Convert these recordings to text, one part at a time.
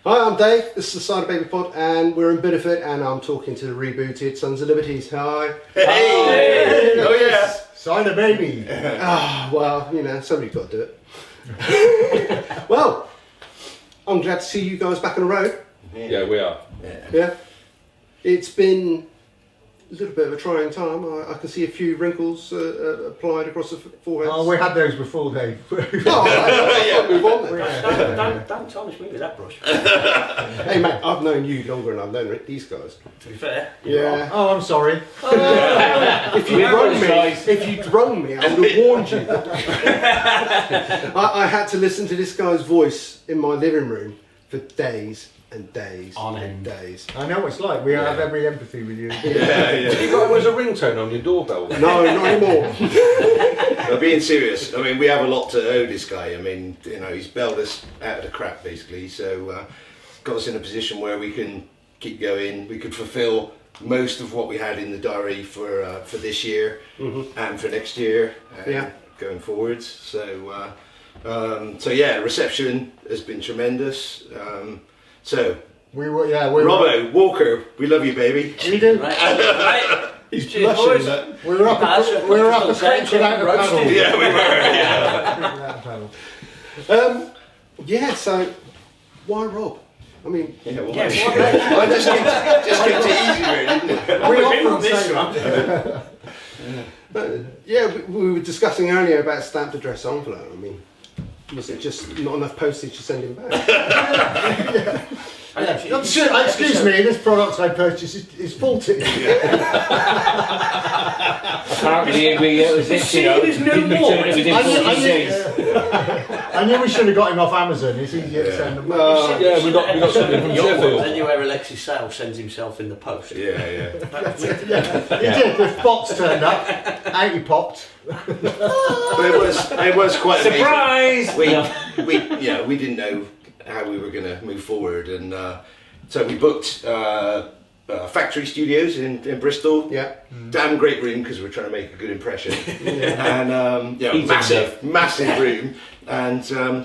Hi, I'm Dave. This is the Cyderbaby pod, and we're in Bideford, and I'm talking to the rebooted Sons of Liberties. Hi. Hey! Oh yeah. Cyderbaby. Well, you know, somebody's got to do it. Well, I'm glad to see you guys back on the road. Yeah, we are. Yeah. It's been a little bit of a trying time. I can see a few wrinkles applied across the forehead. Oh, we had those before, Dave. I'll move on then. Don't tarnish me with that brush. Hey mate, I've known you longer than I've known these guys. To be fair. Yeah. Oh, I'm sorry. If you'd rung me, I would have warned you. I had to listen to this guy's voice in my living room for days and days and days. I know what it's like. We have every empathy with you. Yeah. You got him as a ringtone on your doorbell? No, not anymore. No, being serious, I mean, we have a lot to owe this guy. I mean, you know, he's bailed us out of the crap basically, so got us in a position where we can keep going. We could fulfil most of what we had in the diary for this year and for next year, going forwards. So yeah, reception has been tremendous. So Robbo, Walker, we love you, baby. We do. Right. He's blushing. We were up a creek without a paddle. Yeah, we were. Yeah. Yeah, so why Rob? I mean, I just kept it easy, really, didn't it? We often say that. but yeah, we were discussing earlier about stamped address envelope. I mean, was it just not enough postage to send him back? Excuse me, this product I purchased is faulty. Apparently it was it, you know, didn't return it within 14 days. I knew we should have got him off Amazon. It's easier to send them. we got something from Sheffield. And you where Alexis Sale sends himself in the post. Yeah. He did. The box turned up. Out he popped. But it was quite Surprise! amazing. We didn't know how we were going to move forward, and so we booked Factory Studios in Bristol. Yeah. Damn great room because we're trying to make a good impression. And massive room. And so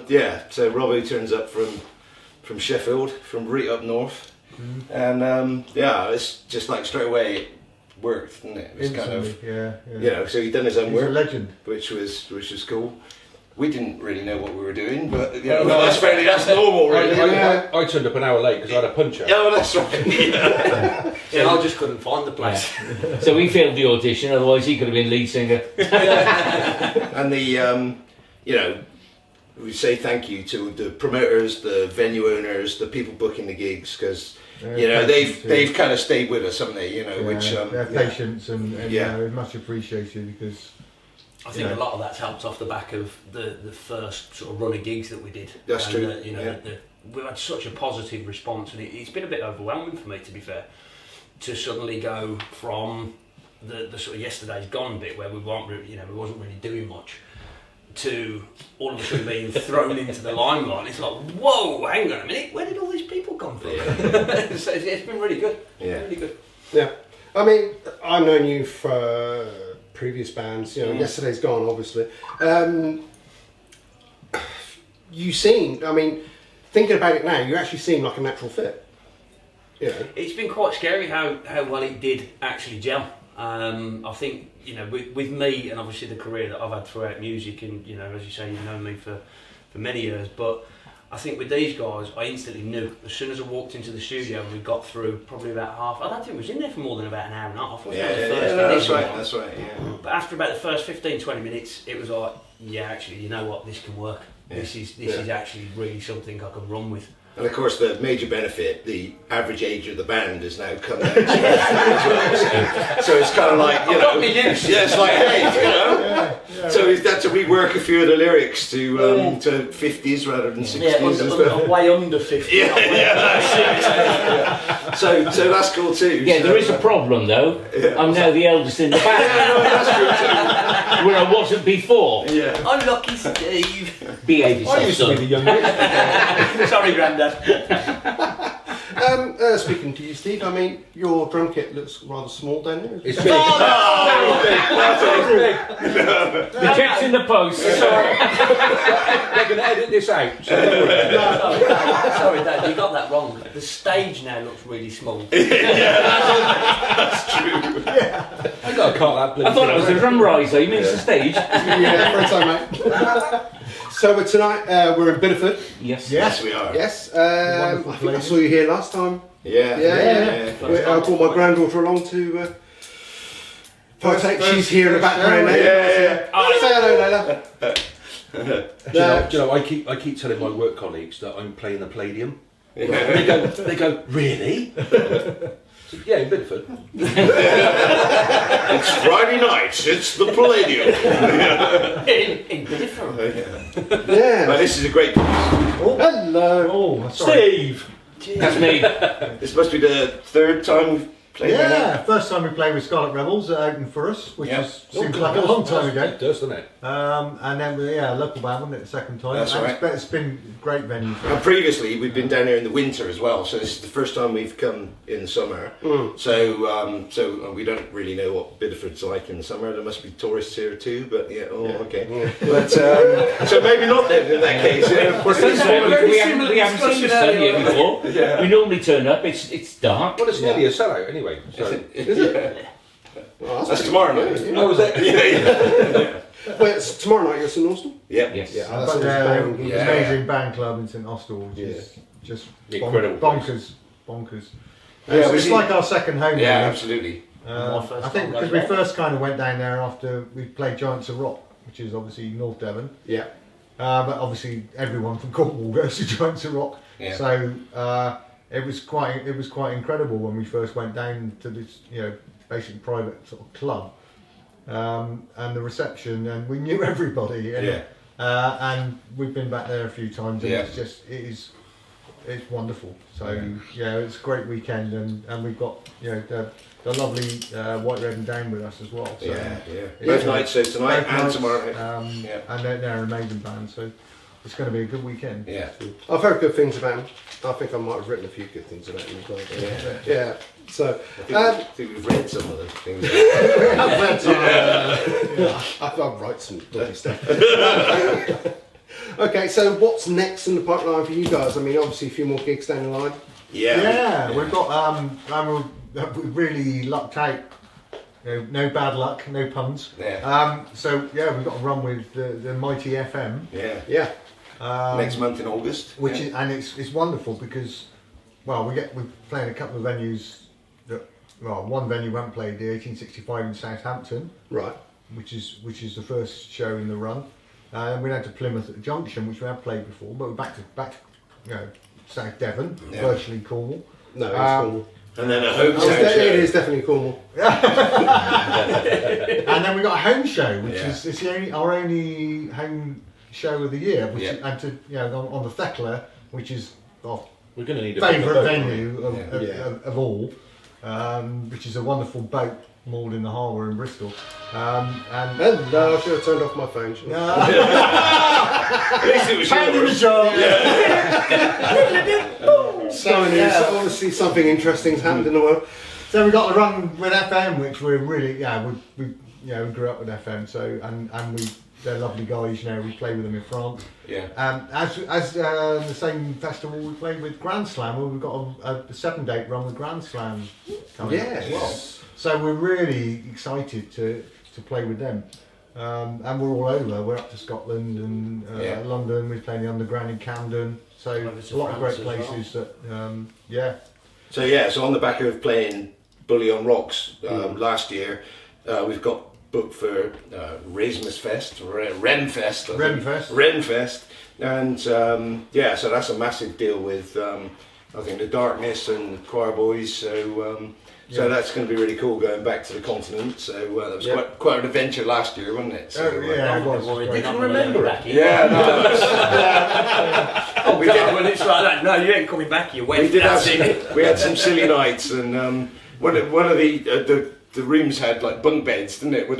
Robbo turns up from Sheffield, from right up north, and it's just like straight away it worked, didn't it? It was kind of you know. So he'd done his own He's work, a legend, which was cool. We didn't really know what we were doing, but you know, that's normal, really. I turned up an hour late because I had a puncher. Oh, that's right. Yeah, I just couldn't find the place. So we failed the audition, otherwise he could have been lead singer. And we say thank you to the promoters, the venue owners, the people booking the gigs, because they've kind of stayed with us, haven't they? You know, their patience and is much appreciated, because I think a lot of that's helped off the back of the first sort of run of gigs that we did. That's true. We've had such a positive response, and it's been a bit overwhelming for me, to be fair, to suddenly go from the sort of yesterday's gone bit where we wasn't really doing much, to all of a sudden being thrown into the limelight. It's like, whoa, hang on a minute, where did all these people come from? So it's been really good. Yeah. Really good. Yeah. I mean, I've known you for previous bands, you know, Yesterday's Gone, obviously. You seem, I mean, thinking about it now, you actually seem like a natural fit. You know. It's been quite scary how well it did actually gel. I think, you know, with me and obviously the career that I've had throughout music, and, you know, as you say, you've known me for many years, but I think with these guys, I instantly knew. As soon as I walked into the studio and we got through probably about half, I don't think we was in there for more than about an hour and a half. That's right, yeah. But after about the first 15-20 minutes, it was like, yeah, actually, you know what, this can work. Yeah. This is actually really something I can run with. And of course, the major benefit, the average age of the band is now come down to as well. So it's kind of like, you know, it's like, hey, you know. So we've had to rework a few of the lyrics to 50s rather than 60s and stuff. Way under 50. So that's cool too. Yeah, there is a problem though. Yeah. I'm now the eldest in the band. That's true too. Where I wasn't before. Yeah. I'm lucky, Steve. Behave yourself, I used to be son. the youngest. Sorry, Grandad. Speaking to you, Steve, I mean, your drum kit looks rather small, don't it? It's big. The check's in the post. They're going to edit this out. So Sorry, Dad, you got that wrong. The stage now looks really small. That's true. I got to cut that bloody I thought it was the drum riser. You mean it's the stage? Yeah, for a time, mate. So tonight we're in Bideford. Yes. Yes, we are. Yes. I think I saw you here last time. Yeah. Yeah. I brought my granddaughter along to partake. She's here in the background now. Yeah. Say hello, Layla. Do you know, I keep telling my work colleagues that I'm playing the Palladium. Yeah. They go, really? So, yeah, in Bideford. It's Friday night. It's the Palladium. In Bideford. Yeah. But this is a great place. Hello. Oh, sorry. Steve! That's me. This must be the third time we've played there. Yeah, first time we played with Scarlet Rebels at Open for us, which seems like a long time ago. It does, doesn't it? And then local band, wasn't it, the second time? That's right. It's been a great venue for And us. previously, we've been down here in the winter as well, so this is the first time we've come in the summer. So we don't really know what Bideford's like in the summer. There must be tourists here too, but okay. But so maybe not then in that case. We haven't seen the sun here before. We normally turn up. It's dark. Well, it's nearly a sellout anyway. So. Is it? That's tomorrow night. Oh, is it? Wait, it's tomorrow night you're at St Austell? Yeah. Yes. Yeah. But That's an Yeah. amazing band club in St Austell, which is just Incredible bonkers. Yeah, It's like our second home. Yeah, really. absolutely. My first I think time because we going first kind of went down there after we played Giants of Rock, which is obviously North Devon. Yeah. But obviously everyone from Cornwall goes to Giants of Rock. Yeah. So it was quite incredible when we first went down to this basically private sort of club, and the reception, and we knew everybody. And we've been back there a few times, and it's wonderful. So it's a great weekend, and we've got the lovely White Red and Down with us as well. So, Both nights, so tonight both and nights, tomorrow night. and they're an amazing band, so it's going to be a good weekend. Yeah. I've heard good things about him. I think I might have written a few good things about him as well. Yeah. So, I think we've read some of the things. I'll write some bloody stuff. Okay, so what's next in the pipeline for you guys? I mean, obviously a few more gigs down the line. Yeah, we've got we really lucked out. No bad luck, no puns. Yeah. So we've got a run with the Mighty FM. Yeah. Next month in August. Which is, and it's wonderful because we're playing a couple of venues one venue we haven't played, the 1865 in Southampton. Right. Which is the first show in the run. We went to Plymouth at the Junction, which we have played before, but we're back to South Devon, virtually Cornwall. No, it's Cornwall. And then a hometown show. It is definitely Cornwall. And then we got a home show, which is our only home show of the year, on the Thekla, which is our We're going to need a favourite venue of all, which is a wonderful boat moored in the harbour in Bristol. Hello, I should have turned off my phone. At least it was Found in the yours. job. Obviously something interesting's happened in the world. So we got a run with FM, which we're really we grew up with FM. So and they're lovely guys. We play with them in France. Yeah. As the same festival we played with Grand Slam, we've got a 7-date run with Grand Slam coming up as well. So we're really excited to play with them. And we're all over. We're up to Scotland and London. We're playing the Underground in Camden. So a lot of great places that, So on the back of playing Bully on Rocks last year, we've got booked for Raismus Fest, Renfest, and so that's a massive deal with I think the Darkness and the Choir Boys. So that's going to be really cool going back to the continent. So that was quite an adventure last year, wasn't it? So, it was. We Great. can remember it. Yeah, no, We did when it's like that. No, you ain't coming back. You went. we had some silly nights, and one of the the rooms had like bunk beds, didn't it? With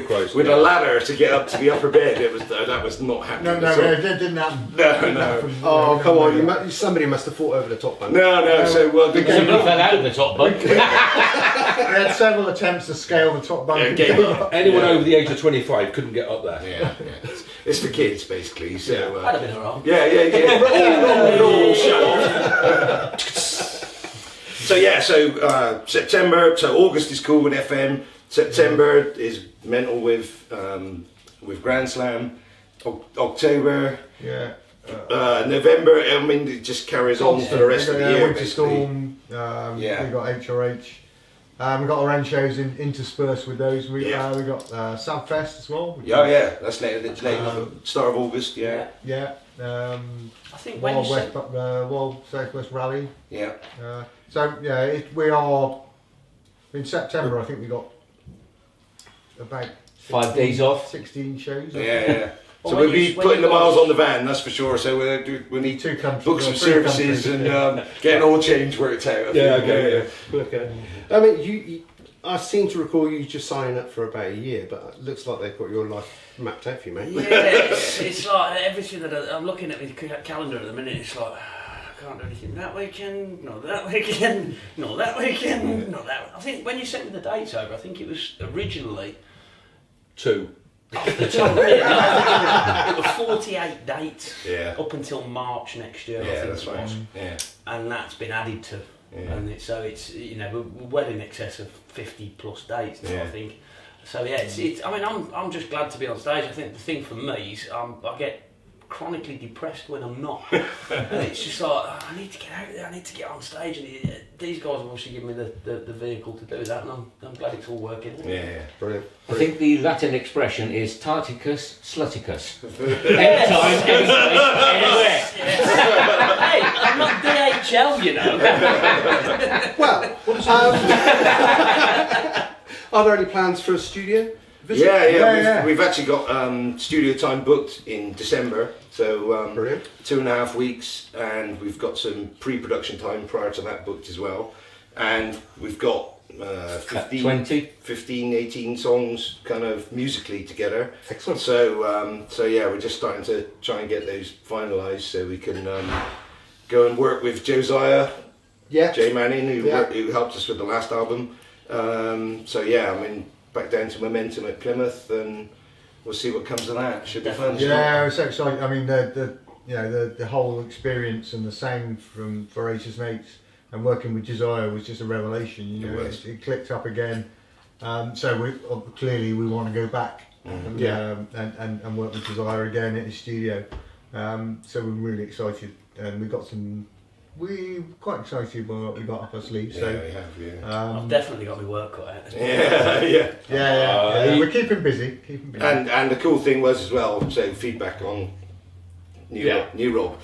Christ, a ladder to get up to the upper bed. That was not happening. No, at all. it didn't happen. No. Oh, come on! Somebody must have fought over the top bunk. No. So Somebody fell out of the top bunk. We had several attempts to scale the top bunk. Yeah, gave up. Anyone over the age of 25 couldn't get up there. Yeah. It's for kids basically. So I'd have been alright. yeah. All shut off. So September. So August is cool with FM. September is mental with Grand Slam. October. Yeah. November. I mean, it just carries on for the rest of the year. Winter basically. Storm. We got HRH. We got our own shows interspersed with those. We got Sabfest as well. Yeah. That's later. Start of August. Yeah. Yeah. I think when Wild you West, said, Wild Southwest Rally. Yeah. We are in September. I think we got about 5 days off. 16 shows. Yeah. So Well, we'll be when putting you the miles guys- on the van, that's for sure. So we need Two countries, book some or three services countries. and get an oil change worked out. I think. Okay. I mean, you I seem to recall you just signing up for about a year, but it looks like they've got your life mapped out for you, mate. yeah, it's like everything that I'm looking at my calendar at the minute. It's like I can't do anything that weekend, not that weekend, not that weekend, not that. I think when you sent me the dates over, I think it was originally 2. off the top of my head, it was 48 dates up until March next year. I Yeah, think that's it right. was. Yeah. And that's been added to, Yeah. and it's we're well in excess of 50 plus dates now. I think. So yeah, it's. I mean, I'm just glad to be on stage. I think the thing for me is I get chronically depressed when I'm not. And it's just like I need to get out there. I need to get on stage, and these guys have obviously given me the vehicle to do that, and I'm glad it's all working. Yeah. Brilliant. I think the Latin expression is Tarticus Sluticus. Anytime, any place, anywhere. Hey, I'm not DHL, you know. Well, are there any plans for a studio visit? Yeah. We've actually got studio time booked in December, so Brilliant. 2.5 weeks, and we've got some pre-production time prior to that booked as well, and we've got 15, 18 songs kind of musically together. Excellent. So we're just starting to try and get those finalised so we can go and work with Josiah, Jay Manning, who helped us with the last album. Back down to Momentum at Plymouth, and we'll see what comes of that. Should be fun. Yeah, it's so exciting. I mean, the whole experience and the sound for Aces and Eights and working with Josiah was just a revelation. You know, it clicked up again. So we want to go back and work with Josiah again in his studio. So we're really excited, and we're quite excited by what we got up our sleeves. So we have. I've definitely got my work cut out. We're keeping busy. And the cool thing was as well, so feedback on New Rob,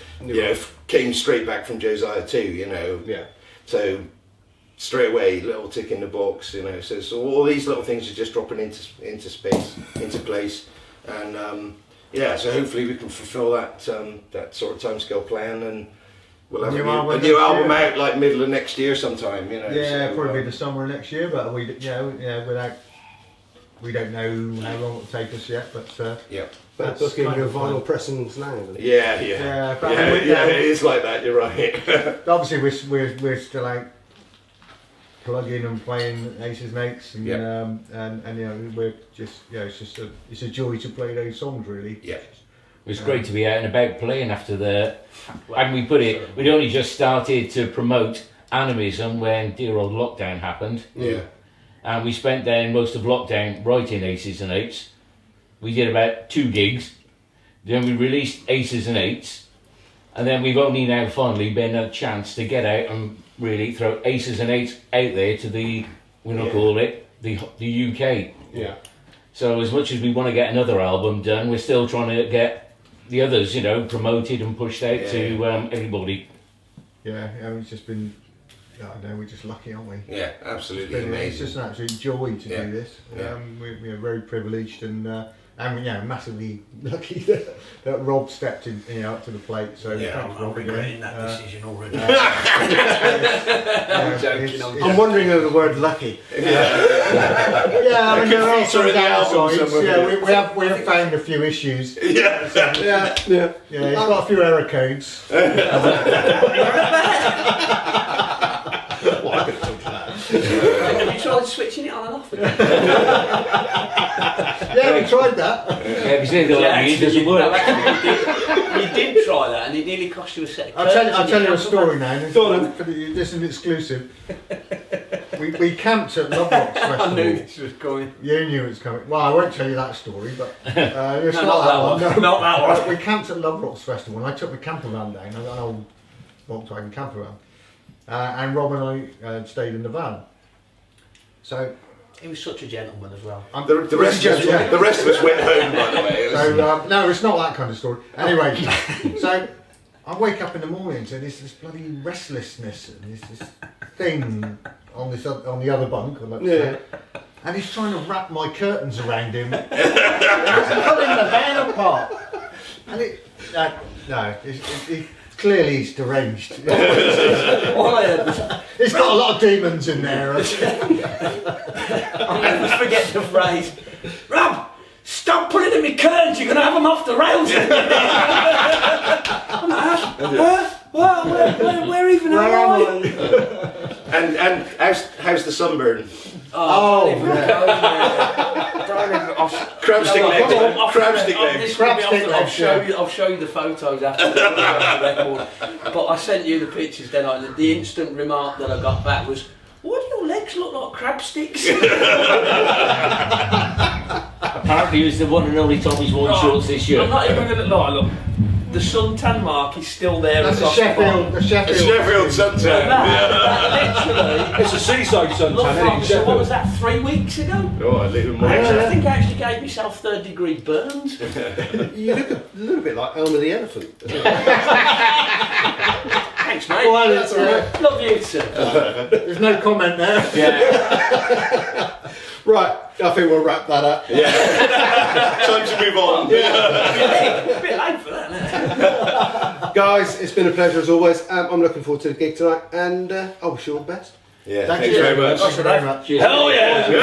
came straight back from Josiah too, you know. Yeah. So straight away, little tick in the box, you know. So all these little things are just dropping into space, into place, and so hopefully we can fulfil that sort of timescale plan, and we'll have a new album out like middle of next year sometime, you know. Yeah, probably the summer of next year, but we don't know how long it'll take us yet. But But booking your vinyl pressings now. Yeah, it is like that. You're right. Obviously, we're still out plugging and playing Aces and Eights, and we're just it's a joy to play those songs, really. Yeah. It was great to be out and about playing after and we put it, we'd only just started to promote animism when dear old lockdown happened. Yeah. And we spent then most of lockdown writing Aces and Eights. We did about 2 gigs. Then we released Aces and Eights. And then we've only now finally been a chance to get out and really throw Aces and Eights out there to the UK. Yeah. So as much as we want to get another album done, we're still trying to get the others, promoted and pushed out to everybody. Yeah, it's just been, we're just lucky, aren't we? Yeah, absolutely It's amazing. just an absolute joy to do this. Yeah. We're very privileged, and And massively lucky that Rob stepped in, up to the plate. So thanks, I'm Rob, regretting again. that decision already. I'm joking, I'm wondering over the word lucky. I mean, there are some feature in the album downsides. somewhere. Yeah, we have found a few issues. Yeah. Yeah. Yeah, he's got a few error codes. Well, I could have talked to that. Have you tried switching it on and off again? Yeah, we tried that. Yeah, if you say don't let me, it doesn't work. You did try that, and it nearly cost you a set of I'll tell you a story now. This is an exclusive. We camped at Lovelock's Festival. I knew this was coming. You knew it was coming. Well, I won't tell you that story, but it's No, not that one. No. Not that one. We camped at Lovelock's Festival, and I took my camper van down. I got an old Volkswagen camper van, and Rob and I stayed in the van. So He was such a gentleman as well. The rest of us went home, by the way. It was- So no, it's not that kind of story. Anyway, so I wake up in the morning to this bloody restlessness and this thing on the other bunk, and he's trying to wrap my curtains around him. It's pulling the van apart, and clearly he's deranged. All I heard was, He's got a lot of demons in there. I'll never forget the phrase, Rob, stop pulling in my curtains, you're going to have them off the rails. I'm like, where even am I? And how's the sunburn? Oh, Don't even go there. Crabstick legs. Crabstick legs. I'll show you the photos after the record. But I sent you the pictures then. The instant remark that I got back was, "Why do your legs look like crab sticks?" Apparently, he was the one and only Tommy's worn shorts this year. I'm not even going to lie. Look, the suntan mark is still there. that's across the Sheffield. The Sheffield. Sheffield suntan. That literally. It's a seaside suntan, Look, isn't it? so what was that? 3 weeks ago? Oh, a little more. I think I actually gave myself 3rd-degree burns. You look a little bit like Elmer the Elephant. Thanks, mate. Well, it's, Love you, sir. there's no comment there. Right, I think we'll wrap that up. Time to move on. A bit late for that, isn't it? Guys, it's been a pleasure as always. I'm looking forward to the gig tonight, and I wish you all the best. Yeah, Thank thanks you very much. Thank you very much. Cheers. Hell yeah! Oh yeah.